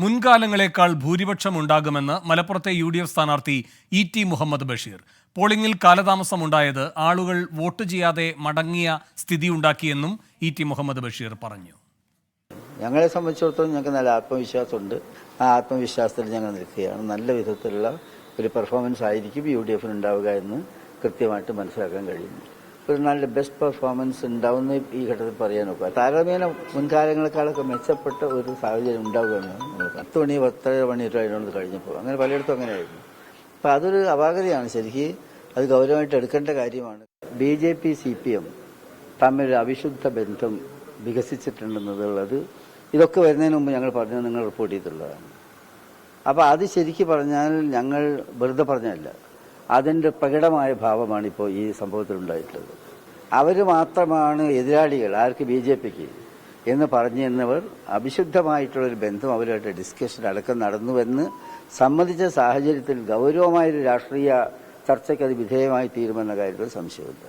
മുൻകാലങ്ങളെക്കാൾ ഭൂരിപക്ഷം ഉണ്ടാകുമെന്ന് മലപ്പുറത്തെ UDF സ്ഥാനാർത്ഥി ET മുഹമ്മദ് ബഷീർ. പോളിംഗിൽ കാലതാമസമുണ്ടായത് ആളുകൾ വോട്ട് ചെയ്യാതെ മടങ്ങിയ സ്ഥിതിയുണ്ടാക്കിയെന്നും ET മുഹമ്മദ് ബഷീർ പറഞ്ഞു. ഞങ്ങളെ സംബന്ധിച്ചിടത്തോളം ഞങ്ങൾക്ക് നല്ല ആത്മവിശ്വാസമുണ്ട്. ആ ആത്മവിശ്വാസത്തിൽ ഞങ്ങൾ നിൽക്കുകയാണ്. നല്ല വിധത്തിലുള്ള ഒരു പെർഫോമൻസ് ആയിരിക്കും UDFന് ഉണ്ടാവുക എന്ന് കൃത്യമായിട്ട് മനസ്സിലാക്കാൻ കഴിയുന്നു. ഒരു നല്ല ബെസ്റ്റ് പെർഫോമൻസ് ഉണ്ടാവുന്ന ഈ ഘട്ടത്തിൽ പറയാൻ നോക്കുക. താരതമ്യേന മുൻകാലങ്ങളെക്കാളൊക്കെ മെച്ചപ്പെട്ട ഒരു സാഹചര്യം ഉണ്ടാവുകയാണ്. 10 മണി 10:30 മണി അതിനോട് കഴിഞ്ഞപ്പോൾ അങ്ങനെ പലയിടത്തും അങ്ങനെയായിരുന്നു. അപ്പം അതൊരു അപാകതയാണ്. ശരിക്കും അത് ഗൗരവമായിട്ട് എടുക്കേണ്ട കാര്യമാണ്. BJP CPM തമ്മിൽ അവിശുദ്ധ ബന്ധം വികസിച്ചിട്ടുണ്ടെന്നുള്ളത് ഇതൊക്കെ വരുന്നതിന് മുമ്പ് ഞങ്ങൾ പറഞ്ഞത് നിങ്ങൾ റിപ്പോർട്ട് ചെയ്തിട്ടുള്ളതാണ്. അപ്പോൾ അത് ശരിക്കും പറഞ്ഞാൽ ഞങ്ങൾ വെറുതെ പറഞ്ഞതല്ല, അതിൻ്റെ പ്രകടമായ ഭാവമാണ് ഇപ്പോൾ ഈ സംഭവത്തിലുണ്ടായിട്ടുള്ളത്. അവർ മാത്രമാണ് എതിരാളികൾ ആർക്ക് BJPക്ക് എന്ന് പറഞ്ഞിരുന്നവർ അവിശുദ്ധമായിട്ടുള്ളൊരു ബന്ധം അവരുമായിട്ട് ഡിസ്കഷൻ അടക്കം നടന്നുവെന്ന് സമ്മതിച്ച സാഹചര്യത്തിൽ ഗൗരവമായൊരു രാഷ്ട്രീയ ചർച്ചയ്ക്ക് അത് വിധേയമായി തീരുമെന്ന കാര്യത്തിൽ സംശയമില്ല.